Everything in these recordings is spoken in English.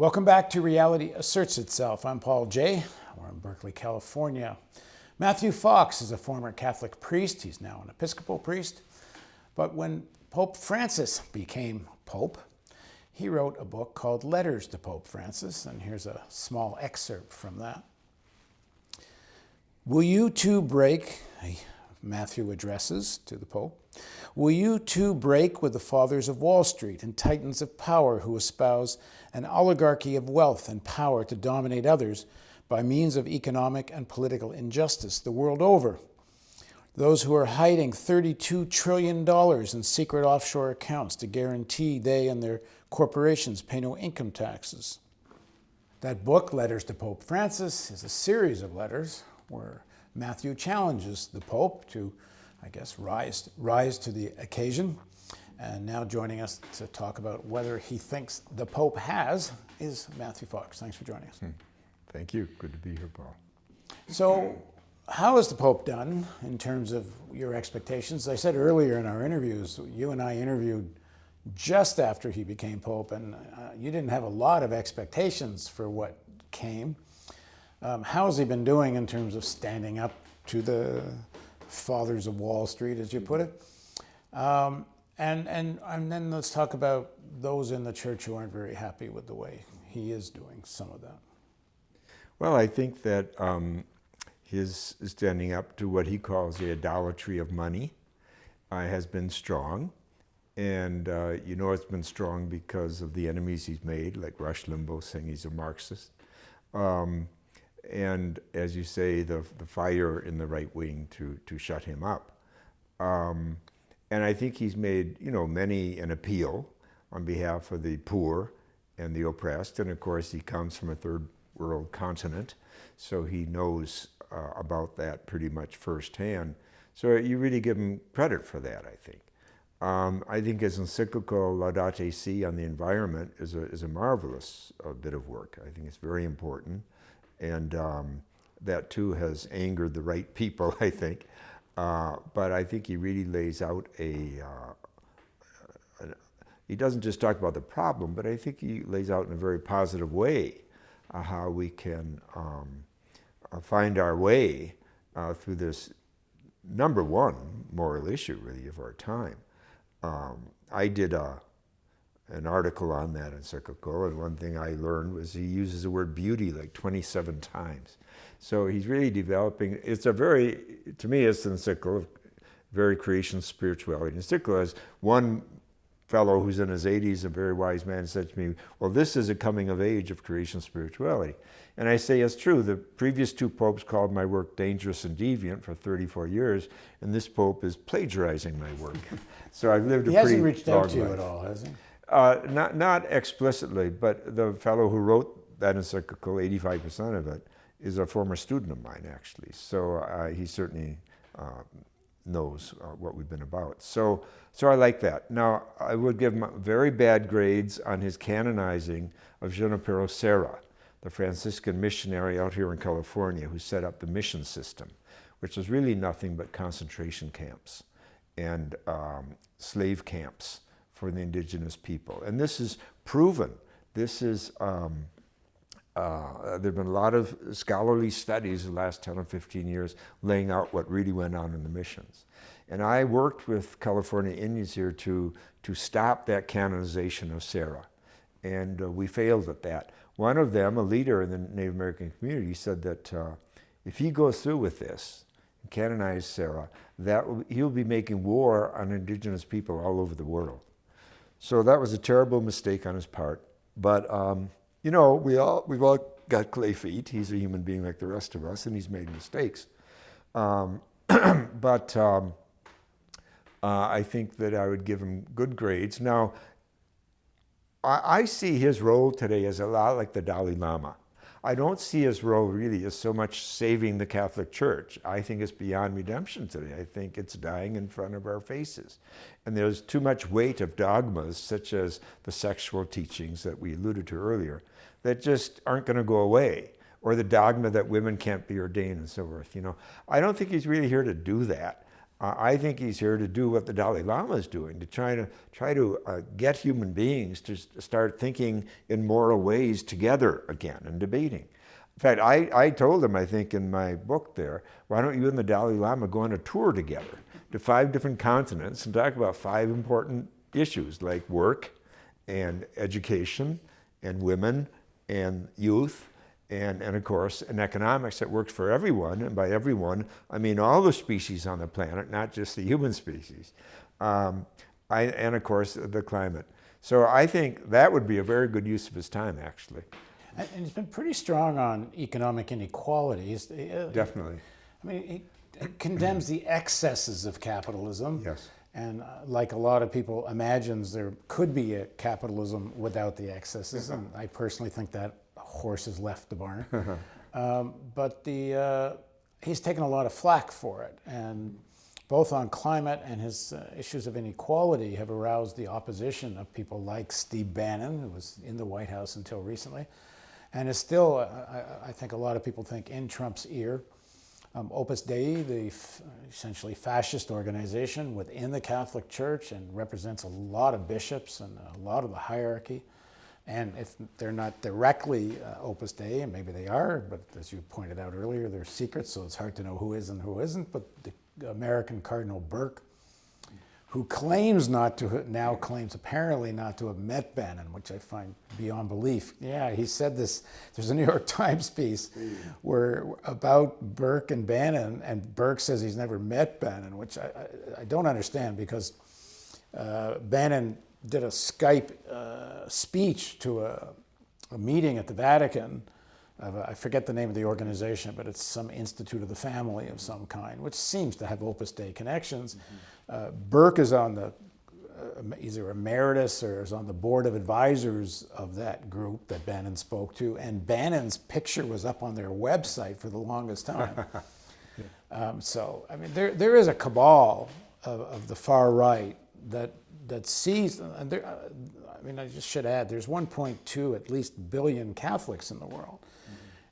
Welcome back to Reality Asserts Itself. I'm Paul J. We're in Berkeley, California. Matthew Fox is a former Catholic priest. He's now an Episcopal priest. But when Pope Francis became Pope, he wrote a book called Letters to Pope Francis, and here's a small excerpt from that. Will you two break, Matthew addresses to the Pope, will you two break with the fathers of Wall Street and titans of power who espouse an oligarchy of wealth and power to dominate others by means of economic and political injustice the world over? Those who are hiding $32 trillion in secret offshore accounts to guarantee they and their corporations pay no income taxes. That book, Letters to Pope Francis, is a series of letters where Matthew challenges the Pope to, rise to the occasion. And now joining us to talk about whether he thinks the Pope has is Matthew Fox. Thanks for joining us. Thank you. Good to be here, Paul. So, how has the Pope done in terms of your expectations? I said earlier in our interviews, you and I interviewed just after he became Pope, and you didn't have a lot of expectations for what came. How has he been doing in terms of standing up to the fathers of Wall Street, as you put it? And then let's talk about those in the church who aren't very happy with the way he is doing some of that. Well, I think that his standing up to what he calls the idolatry of money has been strong. And it's been strong because of the enemies he's made, like Rush Limbaugh saying he's a Marxist. And as you say, the fire in the right wing to shut him up. And I think he's made, many an appeal on behalf of the poor and the oppressed. And of course, he comes from a third world continent, so he knows about that pretty much firsthand. So you really give him credit for that, I think. I think his encyclical Laudate Si on the environment is a marvelous bit of work. I think it's very important. And that too has angered the right people, I think. But I think he really lays out he doesn't just talk about the problem, but I think he lays out in a very positive way how we can find our way through this number one moral issue, really, of our time. I did an article on that encyclical, and one thing I learned was he uses the word beauty like 27 times. So he's really developing, to me it's an encyclical of very creation spirituality. Encyclical has one fellow who's in his 80s, a very wise man, said to me, well, this is a coming of age of creation spirituality. And I say, it's true. The previous two popes called my work dangerous and deviant for 34 years, and this pope is plagiarizing my work. So I've lived a pretty long life. He hasn't reached out to you at all, has he? Not explicitly, but the fellow who wrote that encyclical, 85% of it, is a former student of mine, actually. So he certainly knows what we've been about. So I like that. Now, I would give him very bad grades on his canonizing of Junipero Serra, the Franciscan missionary out here in California who set up the mission system, which was really nothing but concentration camps and slave camps for the indigenous people. And this is proven. This is, there have been a lot of scholarly studies in the last 10 or 15 years laying out what really went on in the missions. And I worked with California Indians here to stop that canonization of Serra. And we failed at that. One of them, a leader in the Native American community, said that if he goes through with this, and canonize Serra, he'll be making war on indigenous people all over the world. So that was a terrible mistake on his part. But, we've all got clay feet. He's a human being like the rest of us, and he's made mistakes. But I think that I would give him good grades. Now, I see his role today as a lot like the Dalai Lama. I don't see his role really as so much saving the Catholic Church. I think it's beyond redemption today. I think it's dying in front of our faces. And there's too much weight of dogmas, such as the sexual teachings that we alluded to earlier, that just aren't going to go away, or the dogma that women can't be ordained and so forth. I don't think he's really here to do that. I think he's here to do what the Dalai Lama is doing, to try to get human beings to start thinking in moral ways together again and debating. In fact, I told him, I think in my book there, why don't you and the Dalai Lama go on a tour together to 5 different continents and talk about 5 important issues like work and education and women and youth and of course in economics that works for everyone, and by everyone I mean all the species on the planet, not just the human species, and of course the climate. So I think that would be a very good use of his time, actually. And he's been pretty strong on economic inequality. Definitely. I mean, he condemns the excesses of capitalism. Yes. And like a lot of people imagines there could be a capitalism without the excesses. And I personally think that horse has left the barn. But he's taken a lot of flack for it. And both on climate and his issues of inequality have aroused the opposition of people like Steve Bannon, who was in the White House until recently, and is still, I think a lot of people think, in Trump's ear. Opus Dei, the essentially fascist organization within the Catholic Church, and represents a lot of bishops and a lot of the hierarchy. And if they're not directly Opus Dei, and maybe they are, but as you pointed out earlier, they're secret, so it's hard to know who is and who isn't. But the American Cardinal Burke, who claims apparently not to have met Bannon, which I find beyond belief. Yeah, he said this. There's a New York Times piece about Burke and Bannon, and Burke says he's never met Bannon, which I don't understand, because Bannon did a Skype speech to a meeting at the Vatican. I forget the name of the organization, but it's some Institute of the Family of some kind, which seems to have Opus Dei connections. Burke is on the either emeritus or is on the board of advisors of that group that Bannon spoke to, and Bannon's picture was up on their website for the longest time. So, I mean, there is a cabal of the far right that sees, and there, I mean, I just should add, there's 1.2 at least billion Catholics in the world.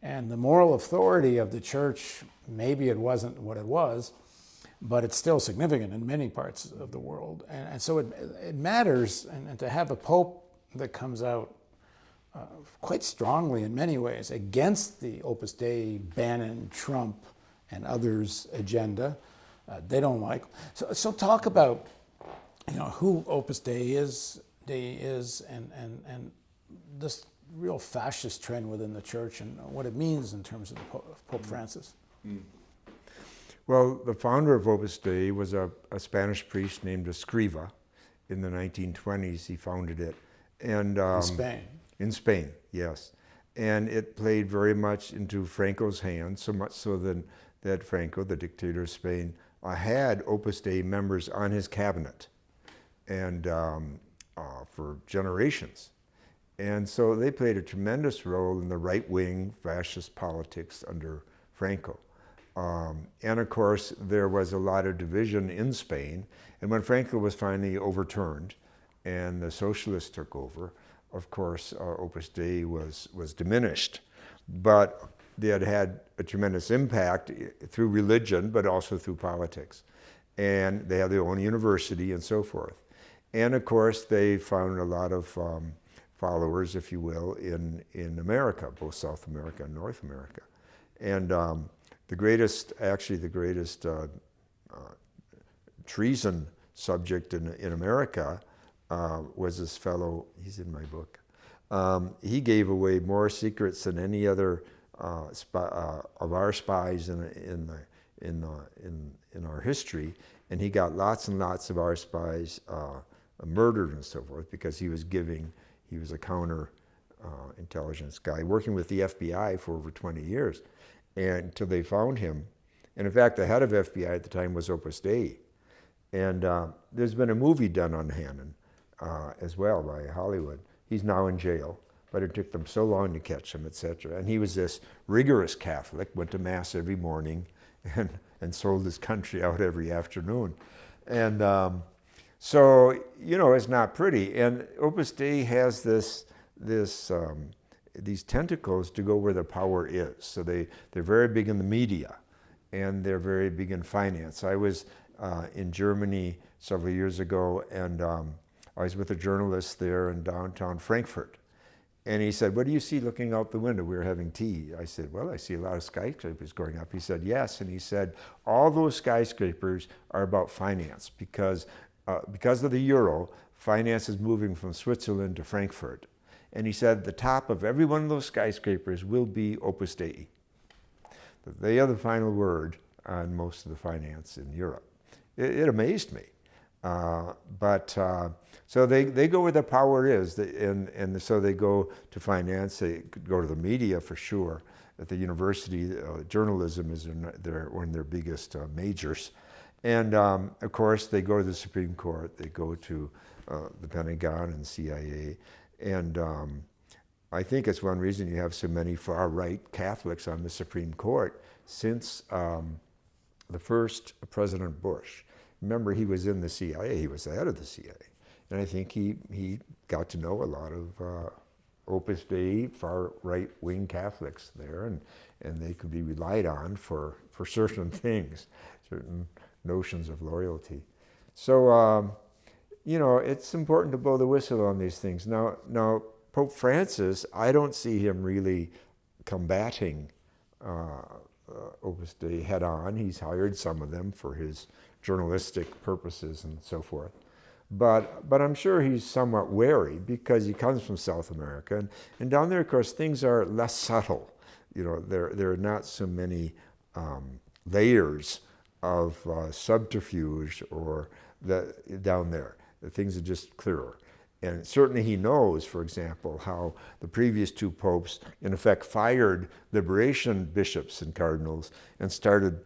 And the moral authority of the church, maybe it wasn't what it was, but it's still significant in many parts of the world. And so it matters, and to have a pope that comes out quite strongly in many ways against the Opus Dei, Bannon, Trump, and others' agenda, they don't like. So talk about, who Opus Dei is, and this real fascist trend within the church and what it means in terms of Pope Francis. Well, the founder of Opus Dei was a Spanish priest named Escriva. In the 1920s, he founded it. And In Spain. In Spain, yes. And it played very much into Franco's hands, so much so that Franco, the dictator of Spain, had Opus Dei members on his cabinet and for generations. And so they played a tremendous role in the right-wing fascist politics under Franco. And of course, there was a lot of division in Spain. And when Franco was finally overturned and the socialists took over, of course, Opus Dei was diminished. But they had a tremendous impact through religion, but also through politics. And they had their own university and so forth. And of course, they found a lot of followers, if you will, in America, both South America and North America. And the greatest treason subject in America was this fellow, he's in my book. He gave away more secrets than any other of our spies in our history, and he got lots and lots of our spies murdered and so forth because he was a counter intelligence guy working with the FBI for over 20 years, and until they found him. And in fact, the head of FBI at the time was Opus Dei. And there's been a movie done on Hannon as well by Hollywood. He's now in jail, but it took them so long to catch him, etc. And he was this rigorous Catholic, went to Mass every morning and sold his country out every afternoon. And so, it's not pretty. And Opus Dei has these tentacles to go where the power is. So they're very big in the media, and they're very big in finance. I was in Germany several years ago, and I was with a journalist there in downtown Frankfurt. And he said, "What do you see looking out the window?" We were having tea. I said, "Well, I see a lot of skyscrapers going up." He said, "Yes." And he said, "All those skyscrapers are about finance because of the euro, finance is moving from Switzerland to Frankfurt." And he said, "The top of every one of those skyscrapers will be Opus Dei. They are the final word on most of the finance in Europe." It amazed me. So they go where the power is, and so they go to finance, they go to the media for sure. At the university, journalism is one of their biggest majors. And of course, they go to the Supreme Court, they go to the Pentagon and CIA. And I think it's one reason you have so many far-right Catholics on the Supreme Court since the first President Bush. Remember, he was in the CIA, he was the head of the CIA. And I think he got to know a lot of Opus Dei, far right-wing Catholics there, and they could be relied on for certain things, certain notions of loyalty. So, it's important to blow the whistle on these things. Now, Pope Francis, I don't see him really combating Opus Dei head on. He's hired some of them for his journalistic purposes and so forth. But I'm sure he's somewhat wary because he comes from South America. And down there, of course, things are less subtle. There are not so many layers of subterfuge down there. The things are just clearer. And certainly he knows, for example, how the previous two popes, in effect, fired liberation bishops and cardinals and started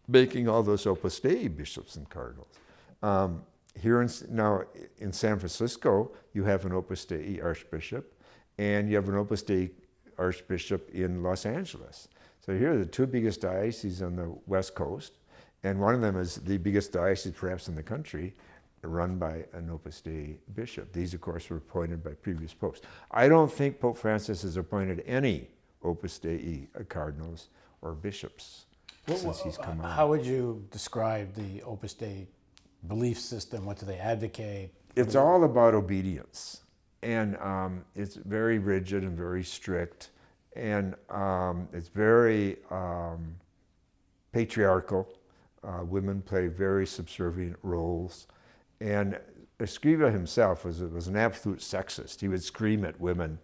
making all those Opus Dei bishops and cardinals. Now in San Francisco, you have an Opus Dei archbishop, and you have an Opus Dei archbishop in Los Angeles. So here are the two biggest dioceses on the West Coast, and one of them is the biggest diocese perhaps in the country, run by an Opus Dei bishop. These, of course, were appointed by previous popes. I don't think Pope Francis has appointed any Opus Dei cardinals or bishops since he's come on. How would you describe the Opus Dei belief system? What do they advocate? It's all about obedience. And it's very rigid and very strict. And it's very patriarchal. Women play very subservient roles. And Escriva himself was an absolute sexist. He would scream at women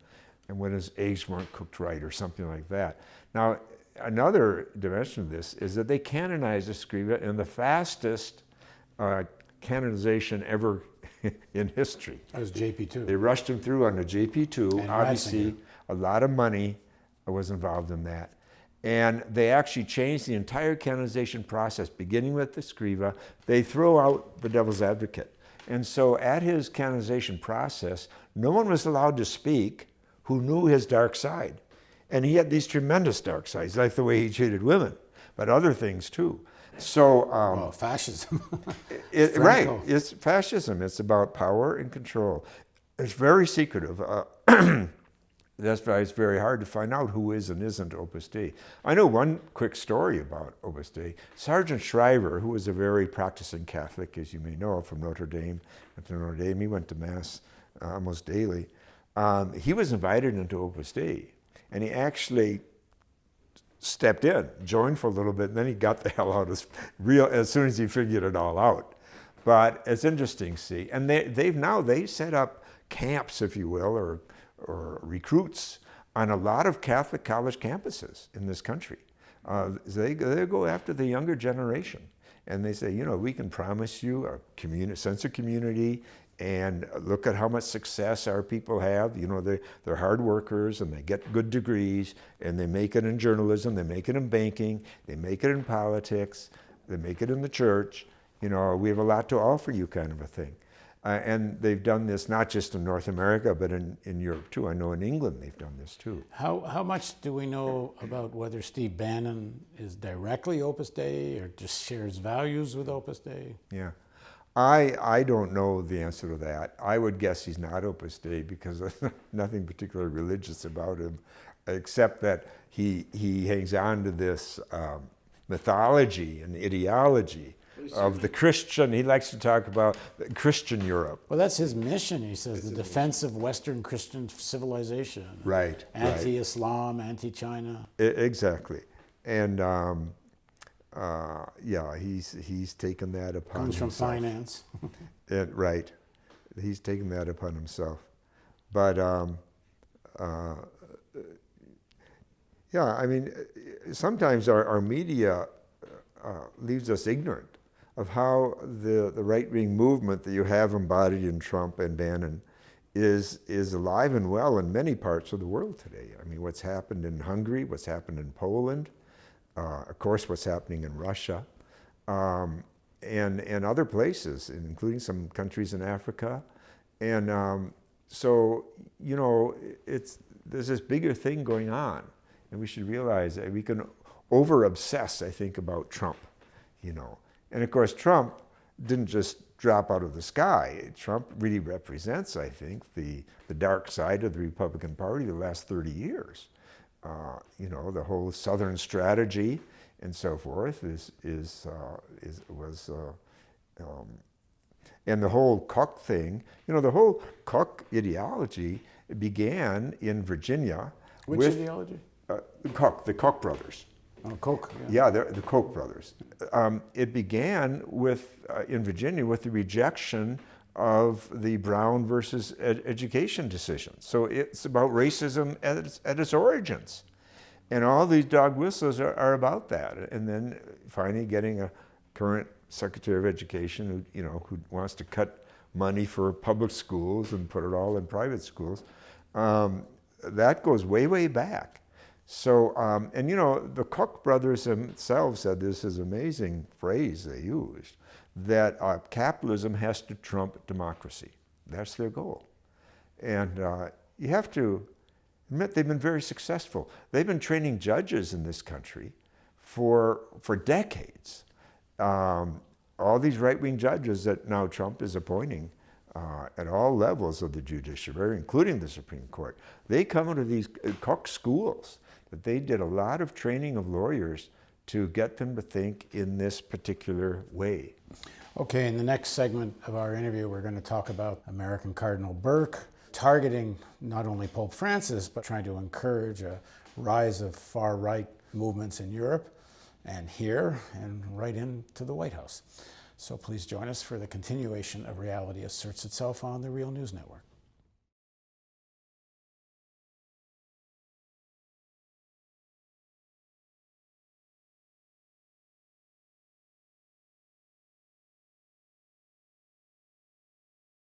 and when his eggs weren't cooked right or something like that. Now, another dimension of this is that they canonized Escriva in the fastest canonization ever in history. That was JP2. They rushed him through on the JP2. And obviously, Ratzinger. A lot of money was involved in that. And they actually changed the entire canonization process, beginning with Escriva. They throw out the devil's advocate. And so at his canonization process, no one was allowed to speak who knew his dark side. And he had these tremendous dark sides, like the way he treated women, but other things too. So, fascism. Right, it's fascism. It's about power and control. It's very secretive. That's why it's very hard to find out who is and isn't Opus Dei. I know one quick story about Opus Dei. Sergeant Shriver, who was a very practicing Catholic, as you may know, from Notre Dame. He went to Mass almost daily. He was invited into Opus Dei, and he actually stepped in, joined for a little bit, and then he got the hell out as soon as he figured it all out. But it's interesting, see. And they set up camps, if you will, or recruits on a lot of Catholic college campuses in this country. They go after the younger generation, and they say, we can promise you a sense of community, and look at how much success our people have. They're hard workers, and they get good degrees, and they make it in journalism, they make it in banking, they make it in politics, they make it in the church. We have a lot to offer you, kind of a thing. And they've done this not just in North America, but in Europe too. I know in England they've done this too. How much do we know about whether Steve Bannon is directly Opus Dei or just shares values with Opus Dei? Yeah. I don't know the answer to that. I would guess he's not Opus Dei because there's nothing particularly religious about him, except that he hangs on to this mythology and ideology of the Christian. He likes to talk about Christian Europe. Well, that's his mission. He says the defense of Western Christian civilization. Right. Anti-Islam, anti-China. Exactly. And he's taken that upon Comes from himself. finance. Right. He's taken that upon himself. But I mean, sometimes our media leaves us ignorant of how the right-wing movement that you have embodied in Trump and Bannon is alive and well in many parts of the world today. I mean, what's happened in Hungary, what's happened in Poland, of course, what's happening in Russia, and other places, including some countries in Africa. And so, you know, there's this bigger thing going on, and we should realize that we can over-obsess, I think, about Trump, you know. And of course, Trump didn't just drop out of the sky. Trump really represents, I think, the dark side of the Republican Party the last 30 years. You know, the whole Southern strategy and so forth and the whole Koch thing. You know, the whole Koch ideology began in Virginia. Which ideology? The Koch brothers. Oh, Koch. Yeah, the Koch brothers. It began in Virginia with the rejection of the Brown versus education decision. So it's about racism at its origins. And all these dog whistles are about that. And then finally getting a current Secretary of Education who wants to cut money for public schools and put it all in private schools. That goes way, way back. So, and you know, the Koch brothers themselves said this is amazing phrase they used, that capitalism has to trump democracy. That's their goal. And you have to admit they've been very successful. They've been training judges in this country for decades. All these right-wing judges that now Trump is appointing at all levels of the judiciary, including the Supreme Court, they come out of these Koch schools. That they did a lot of training of lawyers to get them to think in this particular way. Okay, in the next segment of our interview, we're going to talk about American Cardinal Burke targeting not only Pope Francis, but trying to encourage a rise of far-right movements in Europe and here and right into the White House. So please join us for the continuation of Reality Asserts Itself on the Real News Network.